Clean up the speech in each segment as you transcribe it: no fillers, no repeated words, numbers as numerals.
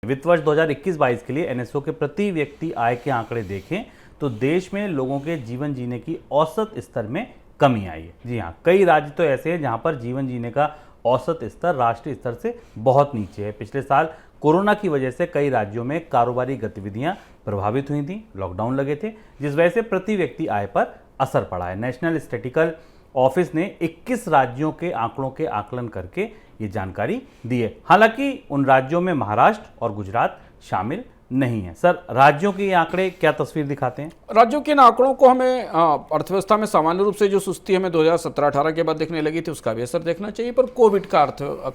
वित्त वर्ष 2021-22 के लिए एनएसओ के प्रति व्यक्ति आय के आंकड़े देखें तो देश में लोगों के जीवन जीने की औसत स्तर में कमी आई है। जी हाँ, कई राज्य तो ऐसे हैं जहां पर जीवन जीने का औसत स्तर राष्ट्रीय स्तर से बहुत नीचे है। पिछले साल कोरोना की वजह से कई राज्यों में कारोबारी गतिविधियां प्रभावित हुई थी, लॉकडाउन लगे थे, जिस वजह से प्रति व्यक्ति आय पर असर पड़ा है। नेशनल स्टैटिस्टिकल ऑफिस ने 21 राज्यों के आंकड़ों के आकलन करके ये जानकारी दी है। हालांकि उन राज्यों में महाराष्ट्र और गुजरात शामिल नहीं है। सर, राज्यों के ये आंकड़े क्या तस्वीर दिखाते हैं? राज्यों के इन आंकड़ों को हमें अर्थव्यवस्था में सामान्य रूप से जो सुस्ती हमें 2017-18 के बाद देखने लगी थी उसका भी असर देखना चाहिए, पर कोविड का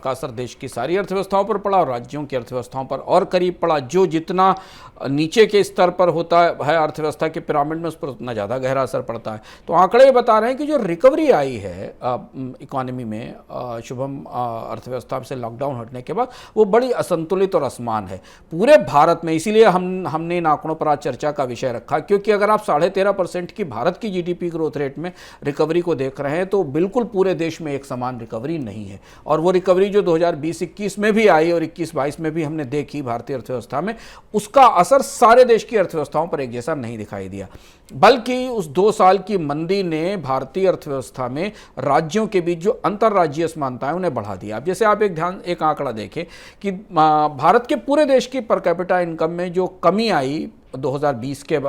असर देश की सारी अर्थव्यवस्थाओं पर पड़ा और राज्यों की अर्थव्यवस्थाओं पर और करीब पड़ा। जो जितना नीचे के स्तर पर होता है अर्थव्यवस्था के पिरामिड में, उस पर उतना ज़्यादा गहरा असर पड़ता है। तो आंकड़े बता रहे हैं कि जो रिकवरी आई है इकोनॉमी में शुभम अर्थव्यवस्था से लॉकडाउन हटने के बाद, वो बड़ी असंतुलित और असमान है पूरे भारत में। इसीलिए हमने इन आंकड़ों पर आज चर्चा का विषय रखा, क्योंकि अगर आप 13.5% की भारत की जीडीपी ग्रोथ रेट में रिकवरी को देख रहे हैं तो बिल्कुल पूरे देश में एक समान रिकवरी नहीं है। और वो रिकवरी जो 2020-21 में भी आई और 21-22 में भी हमने देखी भारतीय अर्थव्यवस्था में, उसका असर सारे देश की अर्थव्यवस्थाओं पर एक जैसा नहीं दिखाई दिया, बल्कि उस 2 साल की मंदी ने भारतीय अर्थव्यवस्था में राज्यों के बीच जो अंतर्राज्यीय असमानताएं उन्हें बढ़ा दिया। अब जैसे आप एक आंकड़ा देखें कि भारत के पूरे देश की पर कैपिटा इनकम में जो कमी आई 2020 के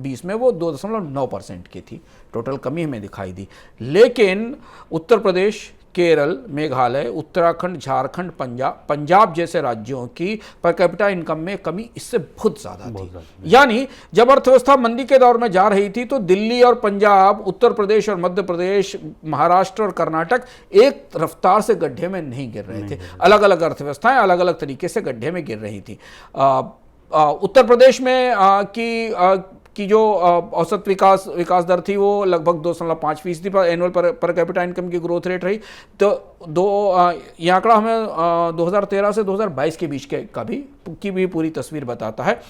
20 में, वो 2.9% की थी। टोटल कमी हमें दिखाई दी, लेकिन उत्तर प्रदेश, केरल, मेघालय, उत्तराखंड, झारखंड, पंजाब जैसे राज्यों की पर कैपिटा इनकम में कमी इससे बहुत ज़्यादा थी। यानी जब अर्थव्यवस्था मंदी के दौर में जा रही थी तो दिल्ली और पंजाब, उत्तर प्रदेश और मध्य प्रदेश, महाराष्ट्र और कर्नाटक एक रफ्तार से गड्ढे में नहीं गिर रहे थे। अलग अलग अर्थव्यवस्थाएं अलग अलग तरीके से गड्ढे में गिर रही थी। उत्तर प्रदेश में की जो औसत विकास दर थी वो लगभग 2.5% पर एनुअल पर कैपिटा इनकम की ग्रोथ रेट रही। तो ये आंकड़ा हमें 2013 से 2022 के बीच की भी पूरी तस्वीर बताता है,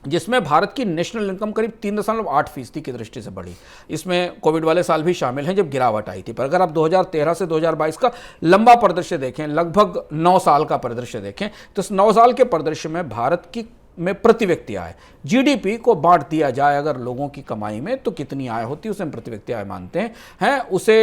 जिसमें भारत की नेशनल इनकम करीब 3.8% की दृष्टि से बढ़ी। इसमें कोविड वाले साल भी शामिल हैं जब गिरावट आई थी। पर अगर आप 2013 से 2022 का लंबा परिदृश्य देखें, लगभग 9 साल का परिदृश्य देखें, तो इस 9 साल के परिदृश्य में भारत की में प्रति व्यक्ति आय, जीडीपी को बांट दिया जाए अगर लोगों की कमाई में, तो कितनी आय होती है उसे हम प्रति व्यक्ति आय मानते हैं उसे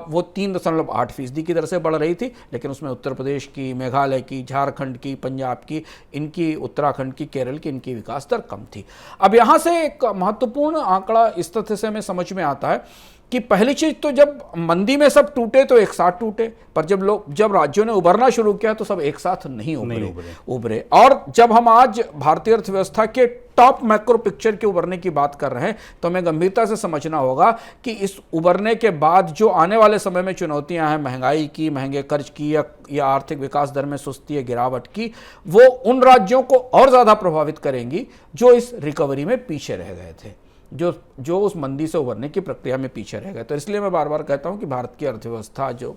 वो 3.8% की दर से बढ़ रही थी। लेकिन उसमें उत्तर प्रदेश की, मेघालय की, झारखंड की, पंजाब की, इनकी, उत्तराखंड की, केरल की, इनकी विकास दर कम थी। अब यहाँ से एक महत्वपूर्ण आंकड़ा इस तथ्य से हमें समझ में आता है कि पहली चीज तो जब मंदी में सब टूटे तो एक साथ टूटे, पर जब राज्यों ने उभरना शुरू किया तो सब एक साथ नहीं उभरे। और जब हम आज भारतीय अर्थव्यवस्था के टॉप मैक्रो पिक्चर के उभरने की बात कर रहे हैं तो हमें गंभीरता से समझना होगा कि इस उभरने के बाद जो आने वाले समय में चुनौतियां हैं, महंगाई की, महंगे कर्ज की या आर्थिक विकास दर में सुस्ती या गिरावट की, वो उन राज्यों को और ज्यादा प्रभावित करेंगी जो इस रिकवरी में पीछे रह गए थे, जो उस मंदी से उभरने की प्रक्रिया में पीछे रह गए। तो इसलिए मैं बार बार कहता हूं कि भारत की अर्थव्यवस्था जो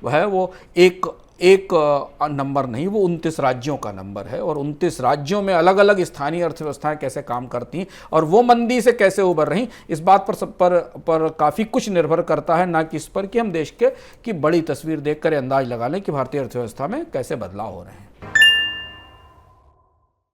है वो एक नंबर नहीं, वो 29 राज्यों का नंबर है। और 29 राज्यों में अलग अलग स्थानीय अर्थव्यवस्थाएं कैसे काम करती हैं और वो मंदी से कैसे उभर रही, इस बात पर काफ़ी कुछ निर्भर करता है, ना कि इस पर कि हम देश की बड़ी तस्वीर देखकर अंदाज लगा लें कि भारतीय अर्थव्यवस्था में कैसे बदलाव हो रहे हैं।